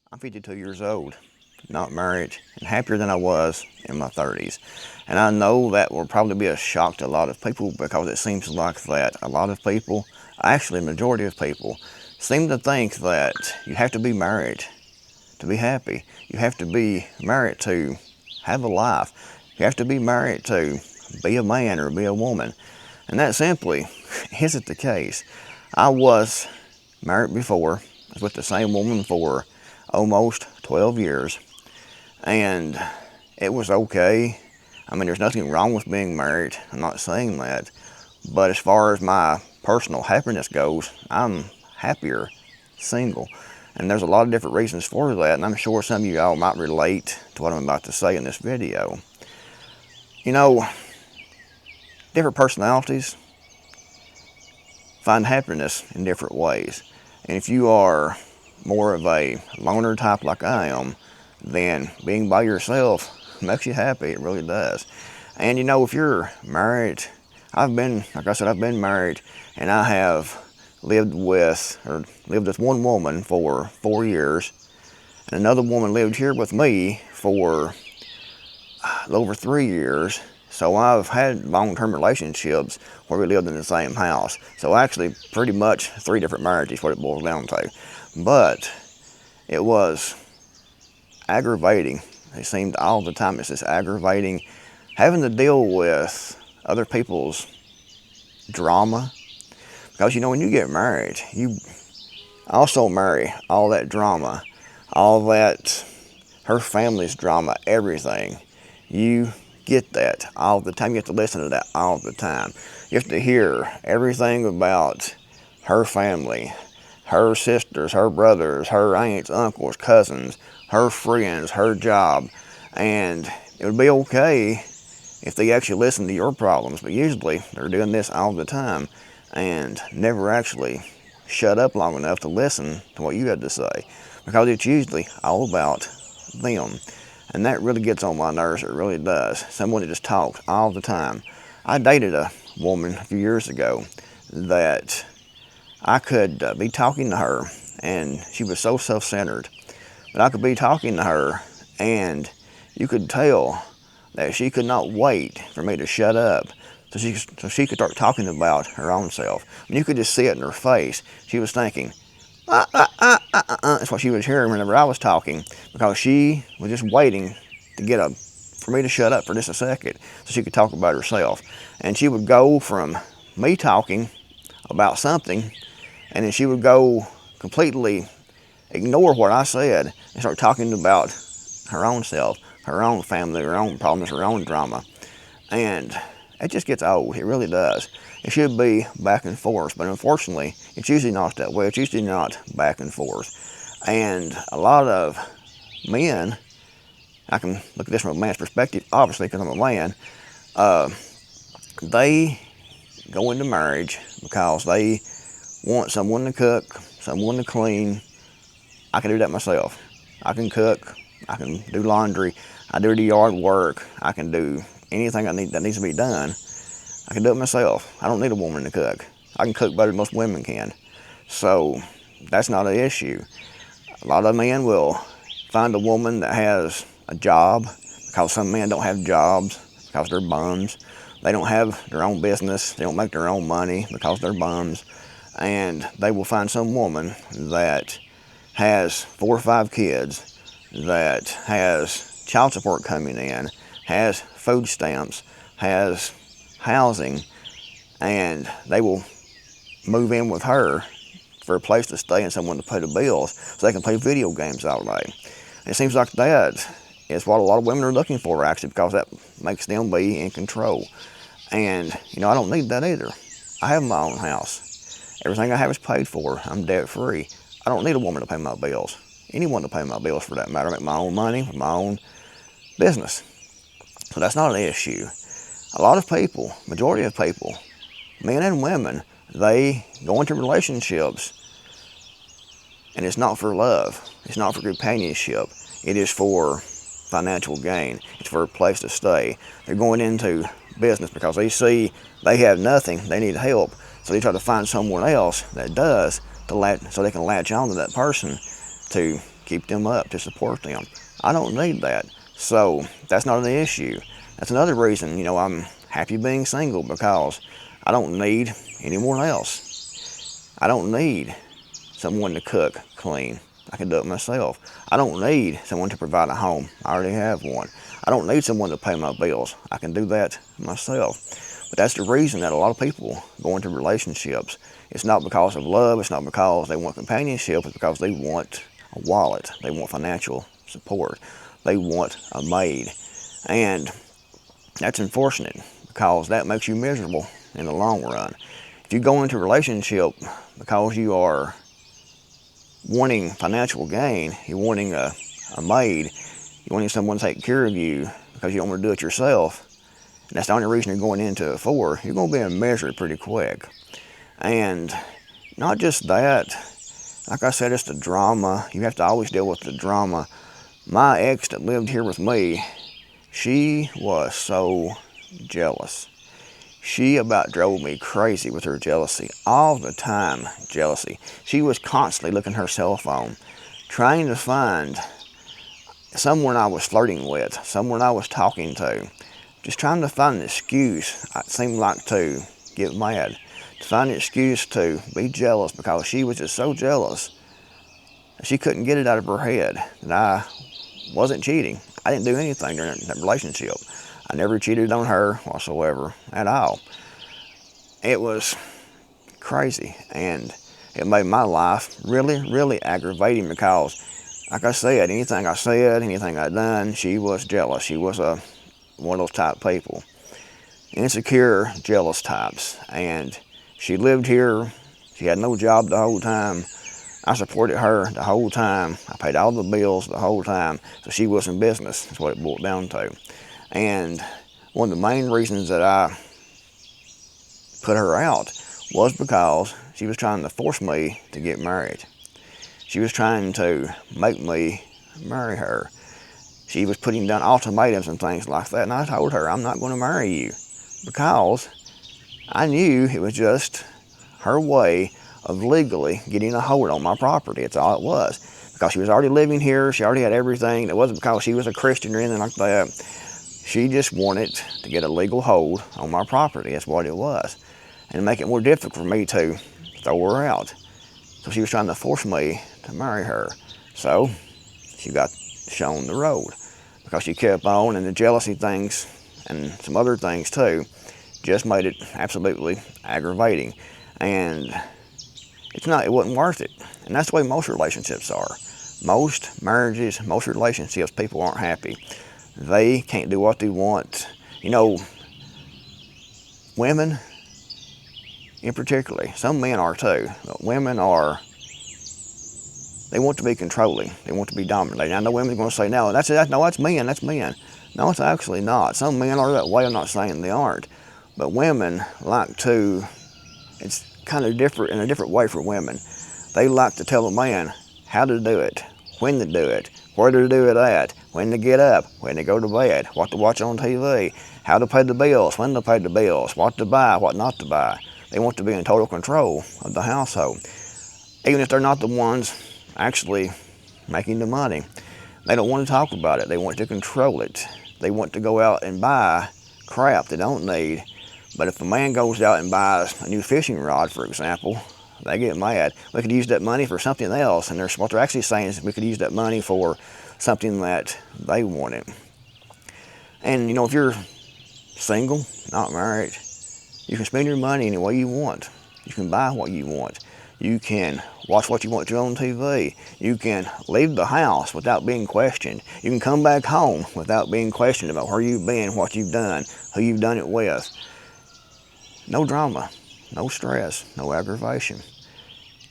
I'm 52 years old, not married, and happier than I was in my 30s. And I know that will probably be a shock to a lot of people because it seems like that a lot of people, actually a majority of people, seem to think that you have to be married to be happy. You have to be married to have a life. You have to be married to be a man or be a woman. And that simply isn't the case. I was married before. I was with the same woman for almost 12 years, and it was okay. I mean, there's nothing wrong with being married. I'm not saying that. But as far as my personal happiness goes, I'm happier single. And there's a lot of different reasons for that, and I'm sure some of you all might relate to what I'm about to say in this video. You know, different personalities find happiness in different ways. And if you are more of a loner type like I am, then being by yourself makes you happy. It really does. And you know, if you're married, like I said, I've been married, and I have lived with one woman for 4 years, and another woman lived here with me for a little over 3 years. So I've had long-term relationships where we lived in the same house. So actually, pretty much 3 different marriages, what it boils down to. But it was aggravating. It seemed all the time it's just aggravating, having to deal with other people's drama. Because you know, when you get married, you also marry all that drama, all that, her family's drama, everything. You get that all the time. You have to listen to that all the time. You have to hear everything about her family, her sisters, her brothers, her aunts, uncles, cousins, her friends, her job. And it would be okay if they actually listened to your problems, but usually they're doing this all the time and never actually shut up long enough to listen to what you had to say, because it's usually all about them. And that really gets on my nerves. It really does. Someone that just talks all the time. I dated a woman a few years ago that I could be talking to her, and she was so self-centered. But I could be talking to her, and you could tell that she could not wait for me to shut up so she could start talking about her own self. I mean, you could just see it in her face. She was thinking, that's what she was hearing whenever I was talking, because she was just waiting to for me to shut up for just a second so she could talk about herself. And she would go from me talking about something, and then she would go completely ignore what I said and start talking about her own self, her own family, her own problems, her own drama. And it just gets old. It really does. It should be back and forth, but unfortunately, it's usually not that way. It's usually not back and forth. And a lot of men, I can look at this from a man's perspective, obviously, because I'm a man, they go into marriage because they want someone to cook, someone to clean. I can do that myself. I can cook, I can do laundry, I do the yard work, I can do anything that needs to be done. I can do it myself. I don't need a woman to cook. I can cook better than most women can. So that's not an issue. A lot of men will find a woman that has a job, because some men don't have jobs because they're bums. They don't have their own business. They don't make their own money because they're bums. And they will find some woman that has 4 or 5 kids, that has child support coming in, has food stamps, has housing, and they will move in with her for a place to stay and someone to pay the bills so they can play video games all day. And it seems like that is what a lot of women are looking for, actually, because that makes them be in control. And, you know, I don't need that either. I have my own house. Everything I have is paid for. I'm debt-free. I don't need a woman to pay my bills. Anyone to pay my bills, for that matter. I make my own money with my own business. So that's not an issue. A lot of people, majority of people, men and women, they go into relationships, and it's not for love. It's not for companionship. It is for financial gain. It's for a place to stay. They're going into business because they see they have nothing. They need help. So they try to find someone else that does, so they can latch on to that person to keep them up, to support them. I don't need that. So that's not an issue. That's another reason, I'm happy being single, because I don't need anyone else. I don't need someone to cook, clean. I can do it myself. I don't need someone to provide a home. I already have one. I don't need someone to pay my bills. I can do that myself. But that's the reason that a lot of people go into relationships. It's not because of love. It's not because they want companionship. It's because they want a wallet. They want financial support. They want a maid. And that's unfortunate, because that makes you miserable in the long run. If you go into a relationship because you are wanting financial gain, you're wanting a maid, you're wanting someone to take care of you because you don't want to do it yourself, and that's the only reason you're going into it for, you're going to be in misery pretty quick. And not just that, like I said, it's the drama. You have to always deal with the drama. My ex that lived here with me, she was so jealous. She about drove me crazy with her jealousy. All the time, jealousy. She was constantly looking at her cell phone, trying to find someone I was flirting with, someone I was talking to. Just trying to find an excuse, it seemed like, to get mad. To find an excuse to be jealous, because she was just so jealous. She couldn't get it out of her head that I wasn't cheating. I didn't do anything during that relationship. I never cheated on her whatsoever at all. It was crazy, and it made my life really, really aggravating, because, like I said, anything I said, anything I done, she was jealous. She was one of those type people. Insecure, jealous types. And she lived here. She had no job the whole time. I supported her the whole time. I paid all the bills the whole time. So she was in business. That's what it boiled down to. And one of the main reasons that I put her out was because she was trying to force me to get married. She was trying to make me marry her. She was putting down ultimatums and things like that. And I told her, I'm not going to marry you, because I knew it was just her way of legally getting a hold on my property. That's all it was. Because she was already living here. She already had everything. It wasn't because she was a Christian or anything like that. She just wanted to get a legal hold on my property. That's what it was. And to make it more difficult for me to throw her out. So she was trying to force me to marry her. So she got shown the road, because she kept on, and the jealousy things and some other things too just made it absolutely aggravating. And it wasn't worth it. And that's the way most relationships are. Most marriages, most relationships, people aren't happy. They can't do what they want. Women in particular, some men are too, but women they want to be controlling. They want to be dominating. I know women are going to say, no, that's men, that's men. No, it's actually not. Some men are that way. I'm not saying they aren't. But women like to, it's kind of different, in a different way for women. They like to tell a man how to do it, when to do it, where to do it at, when to get up, when to go to bed, what to watch on TV, how to pay the bills, when to pay the bills, what to buy, what not to buy. They want to be in total control of the household. Even if they're not the ones actually making the money. They don't want to talk about it. They want to control it. They want to go out and buy crap they don't need. But if a man goes out and buys a new fishing rod, for example, they get mad. We could use that money for something else. And what they're actually saying is we could use that money for something that they wanted. And if you're single, not married, you can spend your money any way you want. You can buy what you want. You can watch what you want to on TV. You can leave the house without being questioned. You can come back home without being questioned about where you've been, what you've done, who you've done it with. No drama, no stress, no aggravation.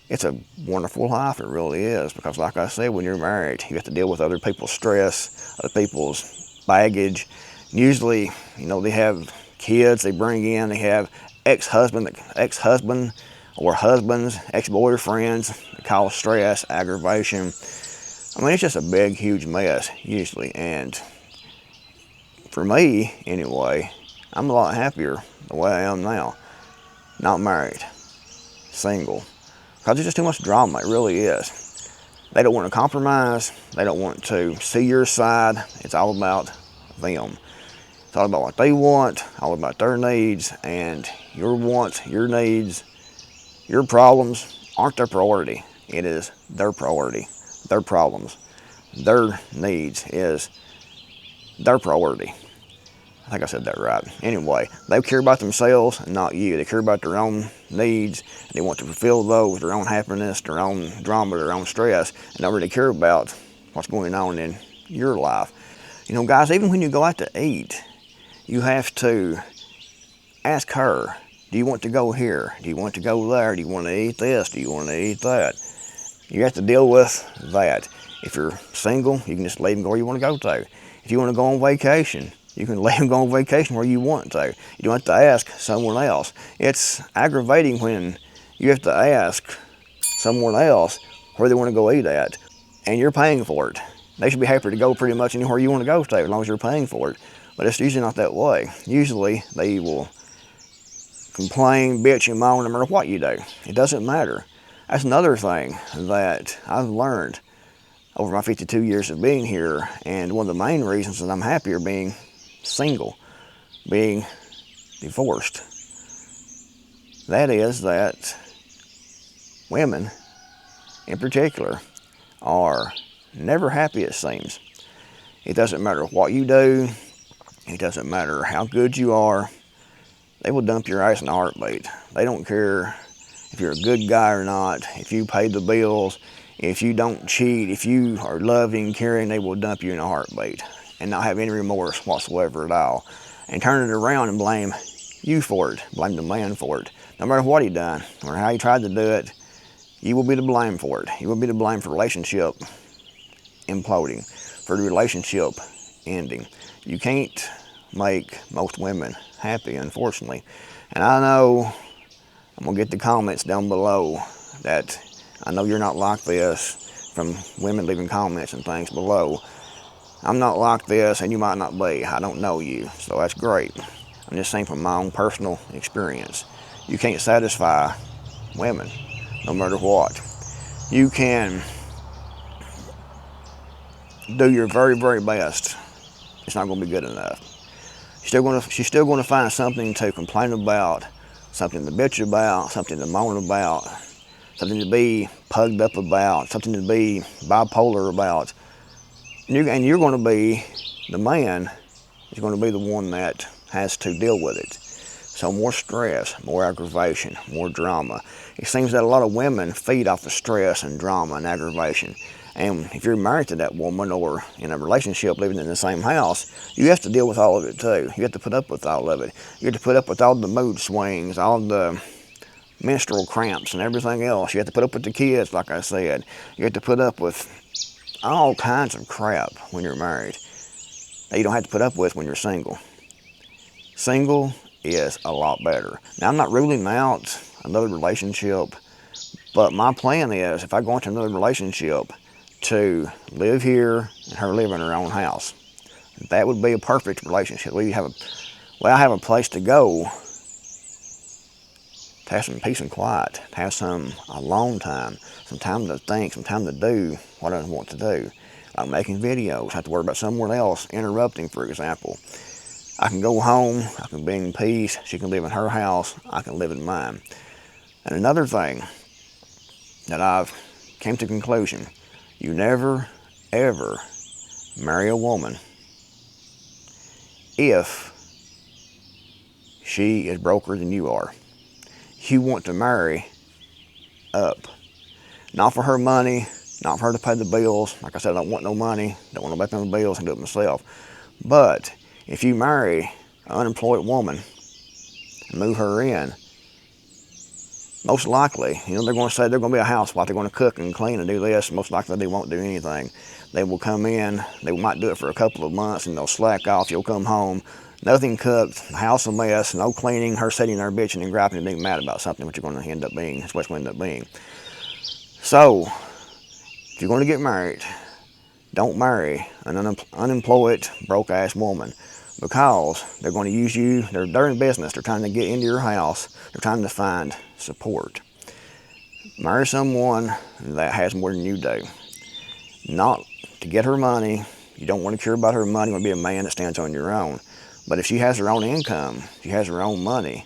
It's a wonderful life, it really is, because like I said, when you're married, you have to deal with other people's stress, other people's baggage. Usually, they have kids they bring in, they have ex-husband or husbands, ex-boyfriends, they cause stress, aggravation. I mean, it's just a big, huge mess, usually. And for me, anyway, I'm a lot happier the way I am now. Not married, single. Because there's just too much drama, it really is. They don't want to compromise. They don't want to see your side. It's all about them. It's all about what they want, all about their needs, and your wants, your needs, your problems aren't their priority. It is their priority. Their problems, their needs is their priority. I think I said that right. Anyway, they care about themselves and not you. They care about their own needs. They want to fulfill those, their own happiness, their own drama, their own stress, and don't really care about what's going on in your life. You know, guys, even when you go out to eat, you have to ask her, do you want to go here? Do you want to go there? Do you want to eat this? Do you want to eat that? You have to deal with that. If you're single, you can just leave and go where you want to go to. If you want to go on vacation, you can leave and go on vacation where you want to. You don't have to ask someone else. It's aggravating when you have to ask someone else where they want to go eat at, and you're paying for it. They should be happy to go pretty much anywhere you want to go to as long as you're paying for it. But it's usually not that way. Usually they will complain, bitch, and moan no matter what you do. It doesn't matter. That's another thing that I've learned over my 52 years of being here, and one of the main reasons that I'm happier being single, being divorced. That is that women, in particular, are never happy, it seems. It doesn't matter what you do. It doesn't matter how good you are. They will dump your ass in a heartbeat. They don't care if you're a good guy or not, if you pay the bills, if you don't cheat, if you are loving, caring, they will dump you in a heartbeat and not have any remorse whatsoever at all. And turn it around and blame you for it, blame the man for it. No matter what he done, no matter how he tried to do it, you will be to blame for it. You will be to blame for the relationship imploding, for the relationship ending. You can't make most women happy, unfortunately. And I know I'm gonna get the comments down below that I know you're not like this, from women leaving comments and things below. I'm not like this, and you might not be. I don't know you, so that's great. I'm just saying from my own personal experience. You can't satisfy women, no matter what. You can do your very, very best. It's not going to be good enough. She's still going to find something to complain about, something to bitch about, something to moan about, something to be pugged up about, something to be bipolar about. And you're going to be the man. Is going to be the one that has to deal with it. So more stress, more aggravation, more drama. It seems that a lot of women feed off the stress and drama and aggravation. And if you're married to that woman or in a relationship living in the same house, you have to deal with all of it too. You have to put up with all of it. You have to put up with all the mood swings, all the menstrual cramps and everything else. You have to put up with the kids, like I said. You have to put up with all kinds of crap when you're married that you don't have to put up with when you're single. Single is a lot better. Now, I'm not ruling out another relationship, but my plan is, if I go into another relationship, to live here and her live in her own house. That would be a perfect relationship. I have a place to go to have some peace and quiet, to have some alone time, some time to think, some time to do what I want to do. Like making videos, I have to worry about someone else interrupting, for example. I can go home, I can be in peace, she can live in her house, I can live in mine. And another thing that I've came to the conclusion, you never, ever marry a woman if she is broker than you are. You want to marry up. Not for her money, not for her to pay the bills. Like I said, I don't want no money, don't want to pay the bills, I can do it myself. But if you marry an unemployed woman and move her in, most likely, they're going to say they're going to be a housewife. They're going to cook and clean and do this. Most likely, they won't do anything. They will come in. They might do it for a couple of months, and they'll slack off. You'll come home, nothing cooked, house a mess, no cleaning, her sitting there bitching and griping and being mad about something, which you're going to end up being. That's what it's going to end up being. So, if you're going to get married, don't marry an unemployed, broke-ass woman, because they're going to use you. They're in business. They're trying to get into your house. They're trying to find support. Marry someone that has more than you do. not to get her money. You don't want to care about her money. You want to be a man that stands on your own. But if she has her own income, she has her own money,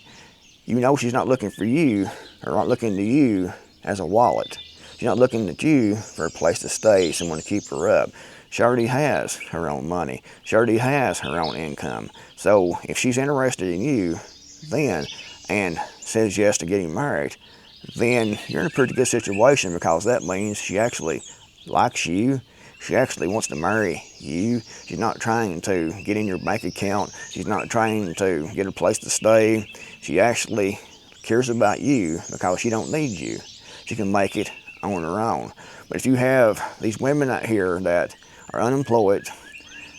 you know she's not looking for you, or not looking to you as a wallet. She's not looking at you for a place to stay, someone to keep her up. She already has her own money. She already has her own income. So if she's interested in you then, and says yes to getting married, then you're in a pretty good situation, because that means she actually likes you. She actually wants to marry you. She's not trying to get in your bank account. She's not trying to get a place to stay. She actually cares about you because she don't need you. She can make it on her own. But if you have these women out here that are unemployed,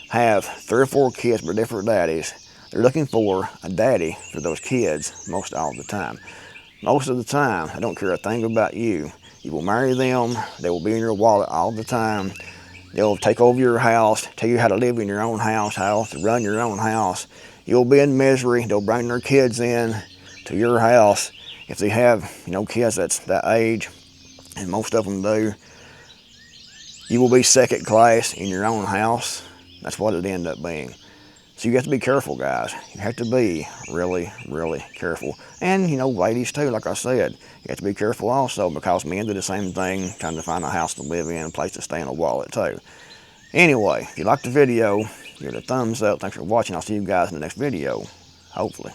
have 3 or 4 kids by different daddies, they're looking for a daddy for those kids most all the time. Most of the time, I don't care a thing about you. You will marry them. They will be in your wallet all the time. They'll take over your house, tell you how to live in your own house, how to run your own house. You'll be in misery. They'll bring their kids in to your house. If they have, kids that's that age, and most of them do, you will be second class in your own house. That's what it end up being. So you have to be careful, guys. You have to be really, really careful. And, ladies too, like I said, you have to be careful also, because men do the same thing, trying to find a house to live in, a place to stay, in a wallet too. Anyway, if you liked the video, give it a thumbs up. Thanks for watching. I'll see you guys in the next video, hopefully.